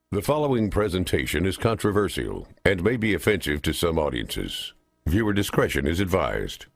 The following presentation is controversial and may be offensive to some audiences. Viewer discretion is advised.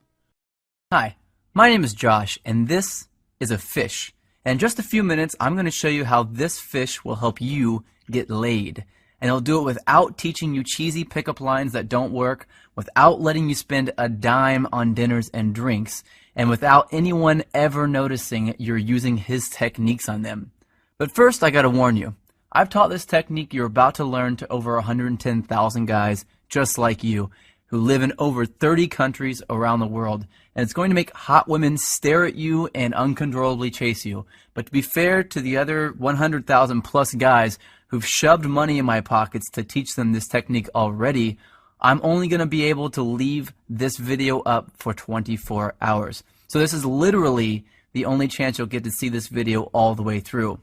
Hi, my name is Josh, and this is a fish. And in just a few minutes, I'm going to show you how this fish will help you get laid. And it'll do it without teaching you cheesy pickup lines that don't work, without letting you spend a dime on dinners and drinks, and without anyone ever noticing you're using his techniques on them. But first, I gotta warn you. I've taught this technique you're about to learn to over 110,000 guys just like you who live in over 30 countries around the world, and it's going to make hot women stare at you and uncontrollably chase you. But to be fair to the other 100,000 plus guys who've shoved money in my pockets to teach them this technique already, I'm only going to be able to leave this video up for 24 hours. So this is literally the only chance you'll get to see this video all the way through.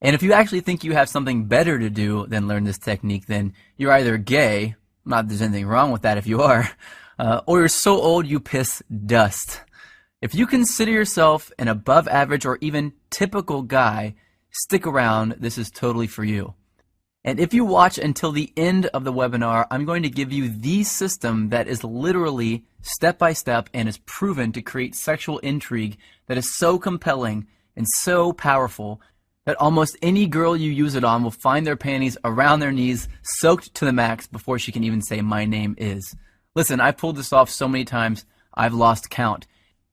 And if you actually think you have something better to do than learn this technique, then you're either gay, not that there's anything wrong with that if you are, or you're so old you piss dust. If you consider yourself an above average or even typical guy, stick around, this is totally for you. And if you watch until the end of the webinar, I'm going to give you the system that is literally step by step and is proven to create sexual intrigue that is so compelling and so powerful that almost any girl you use it on will find their panties around their knees, soaked to the max before she can even say, "My name is." Listen, I've pulled this off so many times, I've lost count.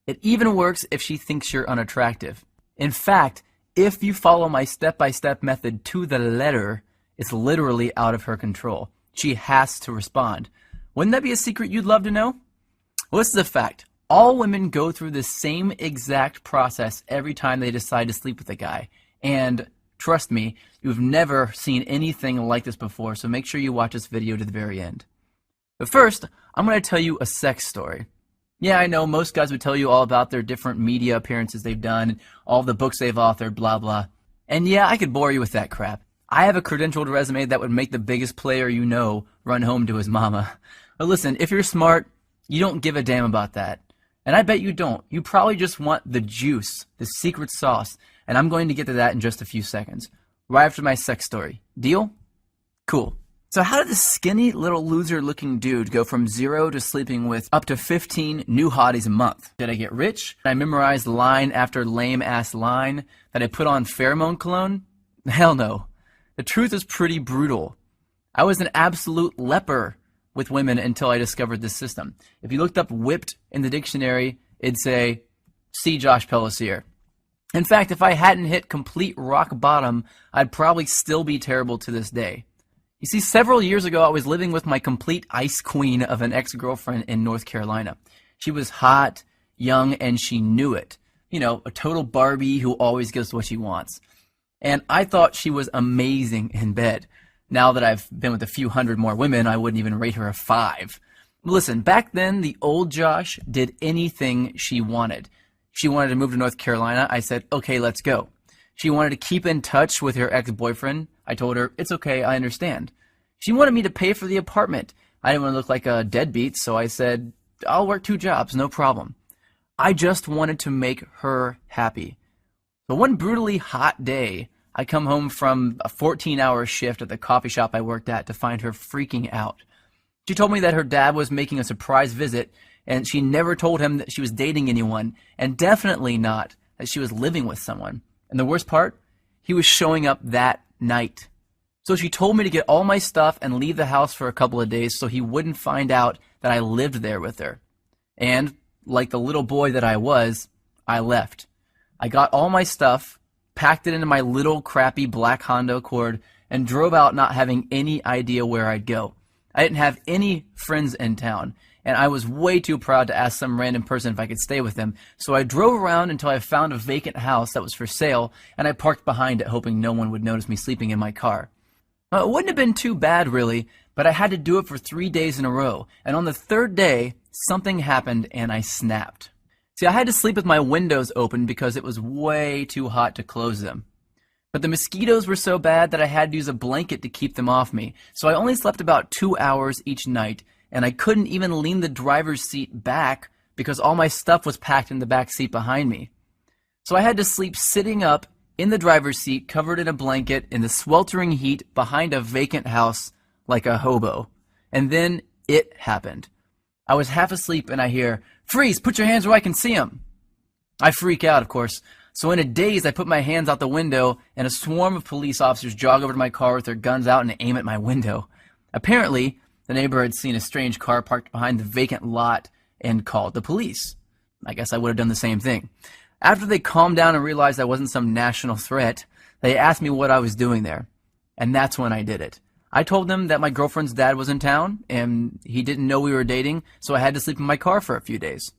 It even works if she thinks you're unattractive. In fact, if you follow my step-by-step method to the letter, it's literally out of her control. She has to respond. Wouldn't that be a secret you'd love to know? Well, this is a fact. All women go through the same exact process every time they decide to sleep with a guy. And trust me, you've never seen anything like this before, so make sure you watch this video to the very end. But first, I'm going to tell you a sex story. Yeah, I know most guys would tell you all about their different media appearances they've done, all the books they've authored, blah, blah. And yeah, I could bore you with that crap. I have a credentialed resume that would make the biggest player you know run home to his mama. But listen, if you're smart, you don't give a damn about that. And I bet you don't. You probably just want the juice, the secret sauce. And I'm going to get to that in just a few seconds, right after my sex story. Deal? Cool. So how did this skinny little loser looking dude go from 0 to sleeping with up to 15 new hotties a month? Did I get rich? Did I memorize line after lame ass line? Did I put on pheromone cologne? Hell no. The truth is pretty brutal. I was an absolute leper with women until I discovered this system. If you looked up whipped in the dictionary, it'd say, see Josh Pellisier. In fact, if I hadn't hit complete rock bottom, I'd probably still be terrible to this day. You see, several years ago, I was living with my complete ice queen of an ex-girlfriend in North Carolina. She was hot, young, and she knew it. You know, a total Barbie who always gets what she wants. And I thought she was amazing in bed. Now that I've been with a few hundred more women, I wouldn't even rate her a 5. Listen, back then, the old Josh did anything she wanted. She wanted to move to North Carolina. I said, okay, let's go. She wanted to keep in touch with her ex-boyfriend. I told her, it's okay, I understand. She wanted me to pay for the apartment. I didn't want to look like a deadbeat, so I said, I'll work 2 jobs, no problem. I just wanted to make her happy. So one brutally hot day, I come home from a 14-hour shift at the coffee shop I worked at to find her freaking out. She told me that her dad was making a surprise visit, and she never told him that she was dating anyone, and definitely not that she was living with someone. And the worst part, he was showing up that night. So she told me to get all my stuff and leave the house for a couple of days so he wouldn't find out that I lived there with her. And, like the little boy that I was, I left. I got all my stuff, packed it into my little crappy black Honda Accord, and drove out not having any idea where I'd go. I didn't have any friends in town, and I was way too proud to ask some random person if I could stay with them, so I drove around until I found a vacant house that was for sale, and I parked behind it hoping no one would notice me sleeping in my car. It wouldn't have been too bad, really, but I had to do it for 3 days in a row, and on the 3rd day, something happened and I snapped. See, I had to sleep with my windows open because it was way too hot to close them. But the mosquitoes were so bad that I had to use a blanket to keep them off me, so I only slept about 2 hours each night, and I couldn't even lean the driver's seat back because all my stuff was packed in the back seat behind me. So I had to sleep sitting up in the driver's seat, covered in a blanket, in the sweltering heat, behind a vacant house, like a hobo. And then it happened. I was half asleep and I hear, "Freeze, put your hands where I can see them." I freak out, of course. So in a daze, I put my hands out the window and a swarm of police officers jog over to my car with their guns out and aim at my window. Apparently, the neighbor had seen a strange car parked behind the vacant lot and called the police. I guess I would have done the same thing. After they calmed down and realized I wasn't some national threat, they asked me what I was doing there. And that's when I did it. I told them that my girlfriend's dad was in town and he didn't know we were dating, so I had to sleep in my car for a few days.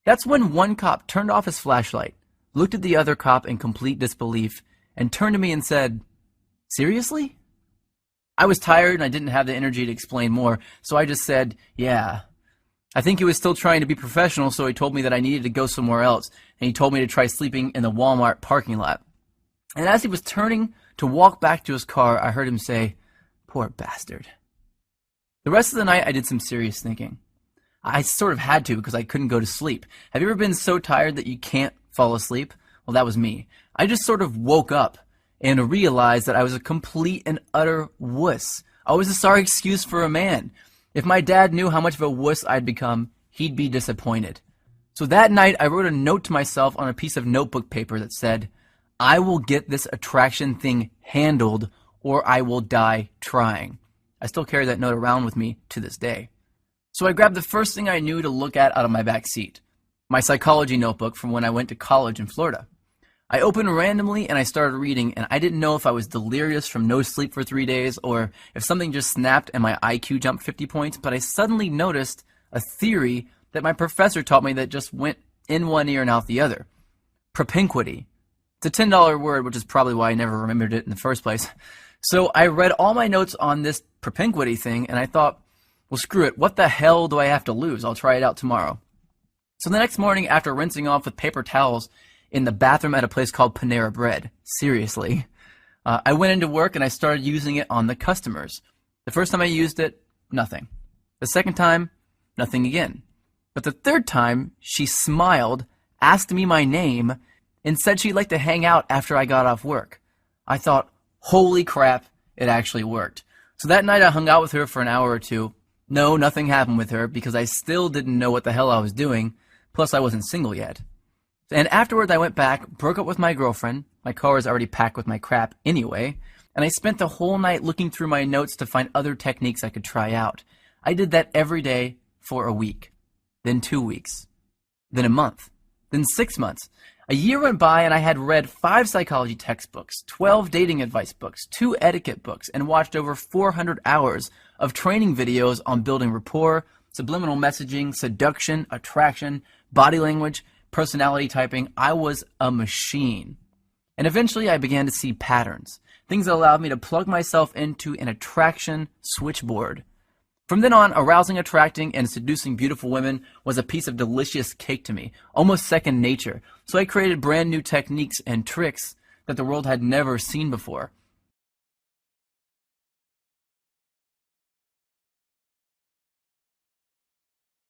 That's when one cop turned off his flashlight, looked at the other cop in complete disbelief, and turned to me and said, "Seriously?" I was tired and I didn't have the energy to explain more, so I just said, "Yeah." I think he was still trying to be professional, so he told me that I needed to go somewhere else, and he told me to try sleeping in the Walmart parking lot. And as he was turning to walk back to his car, I heard him say, "Poor bastard." The rest of the night, I did some serious thinking. I sort of had to because I couldn't go to sleep. Have you ever been so tired that you can't fall asleep? Well, that was me. I just sort of woke up and realized that I was a complete and utter wuss. I was a sorry excuse for a man. If my dad knew how much of a wuss I'd become, he'd be disappointed. So that night, I wrote a note to myself on a piece of notebook paper that said, "I will get this attraction thing handled or I will die trying." I still carry that note around with me to this day. So I grabbed the first thing I knew to look at out of my back seat, my psychology notebook from when I went to college in Florida. I opened randomly and I started reading, and I didn't know if I was delirious from no sleep for 3 days or if something just snapped and my IQ jumped 50 points, but I suddenly noticed a theory that my professor taught me that just went in one ear and out the other. Propinquity. It's a $10 word, which is probably why I never remembered it in the first place. So I read all my notes on this propinquity thing, and I thought, well, screw it. What the hell do I have to lose? I'll try it out tomorrow. So the next morning, after rinsing off with paper towels in the bathroom at a place called Panera Bread, seriously, I went into work and I started using it on the customers. The first time I used it, nothing. The second time, nothing again. But the third time, she smiled, asked me my name, and said she'd like to hang out after I got off work. I thought, holy crap, it actually worked. So that night I hung out with her for an hour or two. No, nothing happened with her because I still didn't know what the hell I was doing, plus I wasn't single yet. And afterwards I went back, broke up with my girlfriend. My car was already packed with my crap anyway, and I spent the whole night looking through my notes to find other techniques I could try out. I did that every day for a week, then 2 weeks, then a month, then 6 months. A year went by and I had read 5 psychology textbooks, 12 dating advice books, 2 etiquette books, and watched over 400 hours of training videos on building rapport, subliminal messaging, seduction, attraction, body language, personality typing. I was a machine. And eventually I began to see patterns, things that allowed me to plug myself into an attraction switchboard. From then on, arousing, attracting, and seducing beautiful women was a piece of delicious cake to me, almost second nature. So I created brand new techniques and tricks that the world had never seen before.